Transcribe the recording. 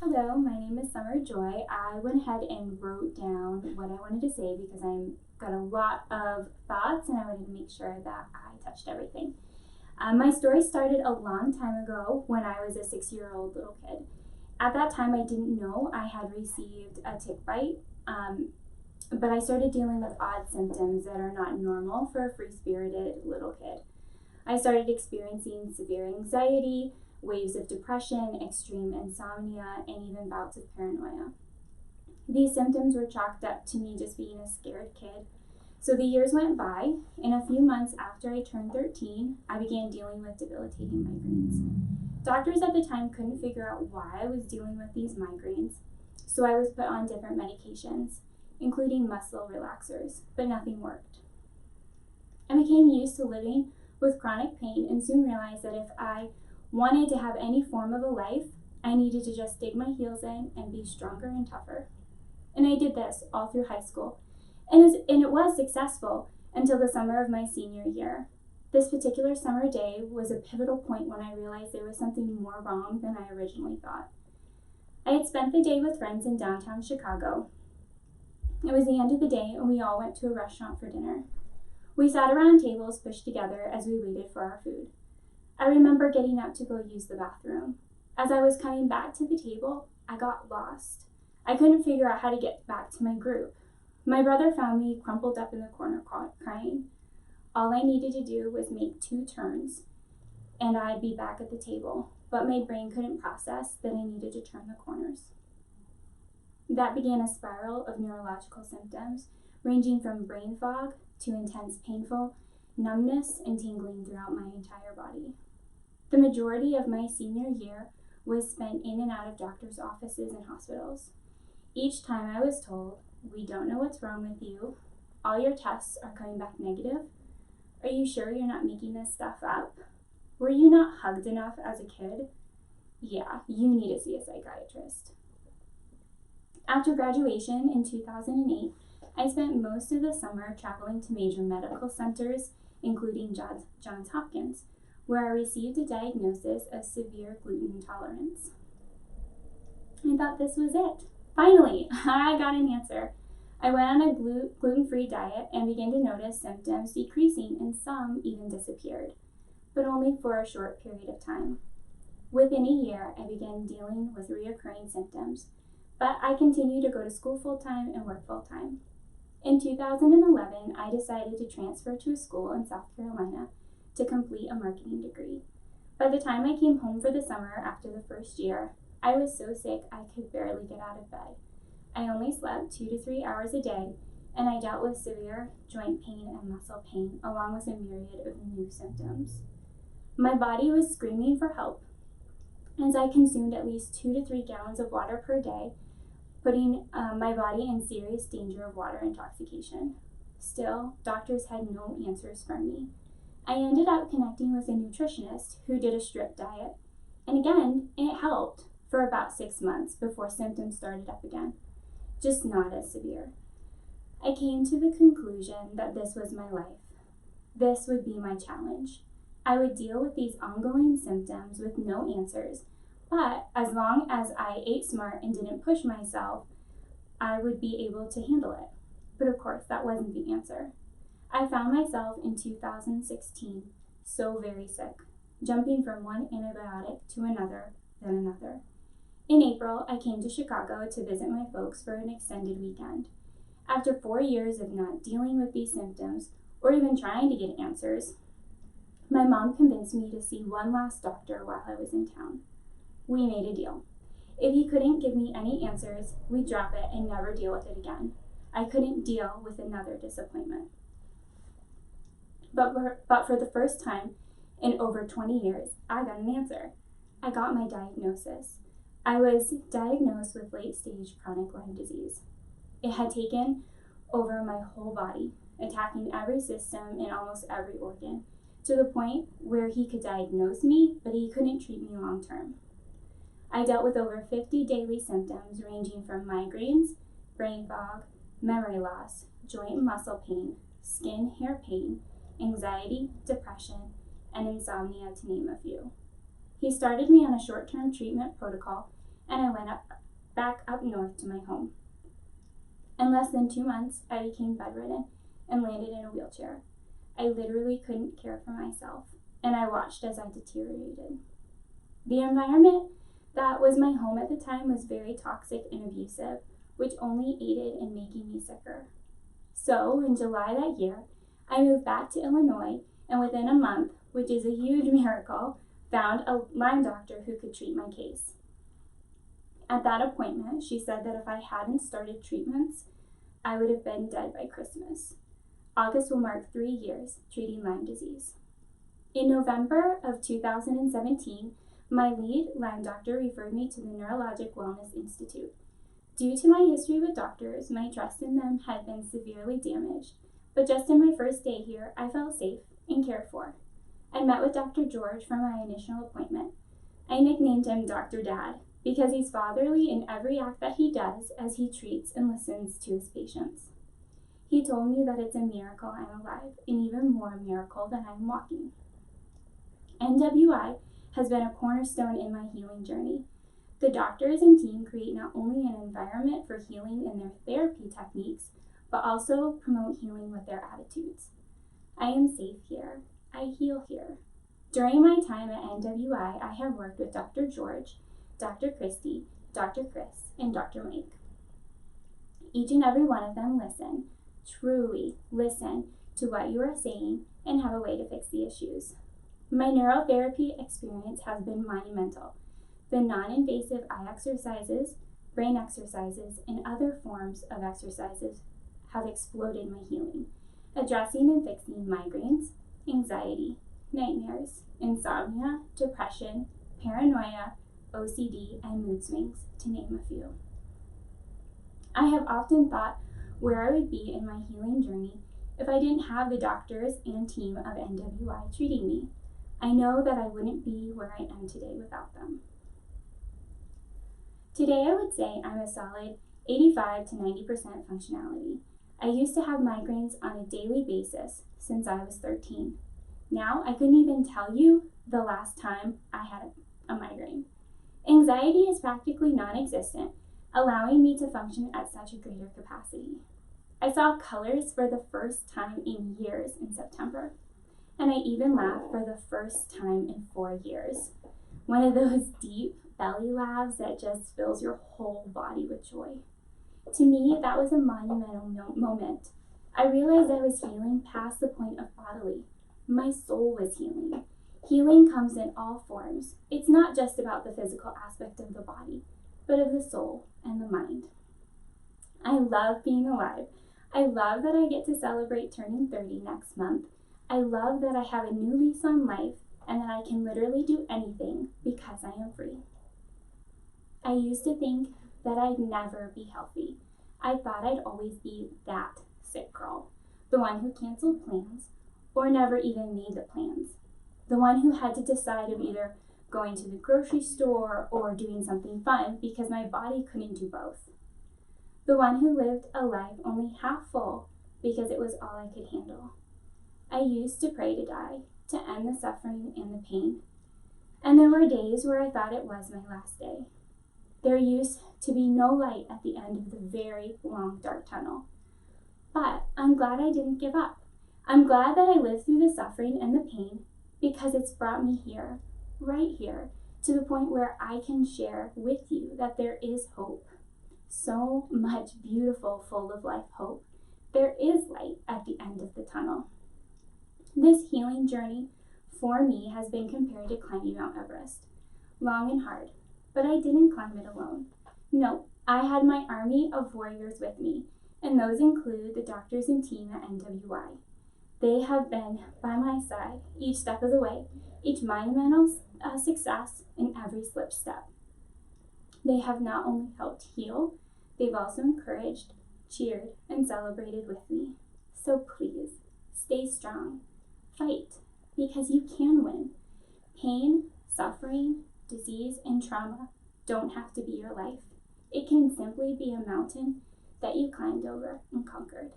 Hello, my name is Summer Joy. I went ahead and wrote down what I wanted to say because I've got a lot of thoughts and I wanted to make sure that I touched everything. My story started a long time ago when I was a 6-year-old little kid. At that time, I didn't know I had received a tick bite, but I started dealing with odd symptoms that are not normal for a free-spirited little kid. I started experiencing severe anxiety, waves of depression, extreme insomnia, and even bouts of paranoia. These symptoms were chalked up to me just being a scared kid. So the years went by, and a few months after I turned 13, I began dealing with debilitating migraines. Doctors at the time couldn't figure out why I was dealing with these migraines, so I was put on different medications, including muscle relaxers, but nothing worked. I became used to living with chronic pain and soon realized that if I wanted to have any form of a life, I needed to just dig my heels in and be stronger and tougher. And I did this all through high school. And it was successful until the summer of my senior year. This particular summer day was a pivotal point when I realized there was something more wrong than I originally thought. I had spent the day with friends in downtown Chicago. It was the end of the day and we all went to a restaurant for dinner. We sat around tables pushed together as we waited for our food. I remember getting up to go use the bathroom. As I was coming back to the table, I got lost. I couldn't figure out how to get back to my group. My brother found me crumpled up in the corner crying. All I needed to do was make 2 turns and I'd be back at the table, but my brain couldn't process that I needed to turn the corners. That began a spiral of neurological symptoms, ranging from brain fog to intense painful numbness and tingling throughout my entire body. The majority of my senior year was spent in and out of doctors' offices and hospitals. Each time I was told, "We don't know what's wrong with you. All your tests are coming back negative. Are you sure you're not making this stuff up? Were you not hugged enough as a kid? Yeah, you need to see a psychiatrist." After graduation in 2008, I spent most of the summer traveling to major medical centers, including Johns Hopkins, where I received a diagnosis of severe gluten intolerance. I thought this was it. Finally, I got an answer. I went on a gluten-free diet and began to notice symptoms decreasing and some even disappeared, but only for a short period of time. Within a year, I began dealing with recurring symptoms, but I continued to go to school full-time and work full-time. In 2011, I decided to transfer to a school in South Carolina to complete a marketing degree. By the time I came home for the summer after the first year, I was so sick I could barely get out of bed. I only slept 2 to 3 hours a day, and I dealt with severe joint pain and muscle pain, along with a myriad of new symptoms. My body was screaming for help, as I consumed at least 2 to 3 gallons of water per day, putting my body in serious danger of water intoxication. Still, doctors had no answers for me. I ended up connecting with a nutritionist who did a strict diet, and again, it helped for about 6 months before symptoms started up again, just not as severe. I came to the conclusion that this was my life. This would be my challenge. I would deal with these ongoing symptoms with no answers, but as long as I ate smart and didn't push myself, I would be able to handle it. But of course, that wasn't the answer. I found myself in 2016 so very sick, jumping from one antibiotic to another, then another. In April, I came to Chicago to visit my folks for an extended weekend. After 4 years of not dealing with these symptoms, or even trying to get answers, my mom convinced me to see one last doctor while I was in town. We made a deal. If he couldn't give me any answers, we'd drop it and never deal with it again. I couldn't deal with another disappointment. But for the first time in over 20 years, I got an answer. I got my diagnosis. I was diagnosed with late-stage chronic Lyme disease. It had taken over my whole body, attacking every system and almost every organ, to the point where he could diagnose me, but he couldn't treat me long-term. I dealt with over 50 daily symptoms ranging from migraines, brain fog, memory loss, joint and muscle pain, skin, hair pain, anxiety, depression, and insomnia, to name a few. He started me on a short-term treatment protocol, and I went back up north to my home. In less than 2 months, I became bedridden and landed in a wheelchair. I literally couldn't care for myself, and I watched as I deteriorated. The environment that was my home at the time was very toxic and abusive, which only aided in making me sicker. So, in July that year, I moved back to Illinois, and within a month, which is a huge miracle, found a Lyme doctor who could treat my case. At that appointment, she said that if I hadn't started treatments, I would have been dead by Christmas. August will mark 3 years treating Lyme disease. In November of 2017, my lead Lyme doctor referred me to the Neurologic Wellness Institute. Due to my history with doctors, my trust in them had been severely damaged, but just in my first day here, I felt safe and cared for. I met with Dr. George for my initial appointment. I nicknamed him Dr. Dad because he's fatherly in every act that he does as he treats and listens to his patients. He told me that it's a miracle I'm alive, and even more a miracle that I'm walking. NWI has been a cornerstone in my healing journey. The doctors and team create not only an environment for healing in their therapy techniques, but also promote healing with their attitudes. I am safe here. I heal here. During my time at NWI, I have worked with Dr. George, Dr. Christy, Dr. Chris, and Dr. Mike. Each and every one of them listen, truly listen to what you are saying and have a way to fix the issues. My neurotherapy experience has been monumental. The non-invasive eye exercises, brain exercises, and other forms of exercises have exploded my healing, addressing and fixing migraines, anxiety, nightmares, insomnia, depression, paranoia, OCD, and mood swings, to name a few. I have often thought where I would be in my healing journey if I didn't have the doctors and team of NWI treating me. I know that I wouldn't be where I am today without them. Today I would say I'm a solid 85 to 90% functionality. I used to have migraines on a daily basis since I was 13. Now I couldn't even tell you the last time I had a migraine. Anxiety is practically non-existent, allowing me to function at such a greater capacity. I saw colors for the first time in years in September, and I even laughed for the first time in 4 years. One of those deep belly laughs that just fills your whole body with joy. To me, that was a monumental moment. I realized I was healing past the point of bodily. My soul was healing. Healing comes in all forms. It's not just about the physical aspect of the body, but of the soul and the mind. I love being alive. I love that I get to celebrate turning 30 next month. I love that I have a new lease on life and that I can literally do anything because I am free. I used to think that I'd never be healthy. I thought I'd always be that sick girl, the one who canceled plans or never even made the plans, the one who had to decide of either going to the grocery store or doing something fun because my body couldn't do both, the one who lived a life only half full because it was all I could handle. I used to pray to die, to end the suffering and the pain, and there were days where I thought it was my last day. There used to be no light at the end of the very long, dark tunnel. But I'm glad I didn't give up. I'm glad that I lived through the suffering and the pain because it's brought me here, right here, to the point where I can share with you that there is hope. So much beautiful, full of life hope. There is light at the end of the tunnel. This healing journey for me has been compared to climbing Mount Everest. Long and hard. But I didn't climb it alone. No, I had my army of warriors with me, and those include the doctors and team at NWI. They have been by my side each step of the way, each monumental success in every slip step. They have not only helped heal, they've also encouraged, cheered, and celebrated with me. So please, stay strong, fight, because you can win. Pain, suffering, disease, and trauma don't have to be your life. It can simply be a mountain that you climbed over and conquered.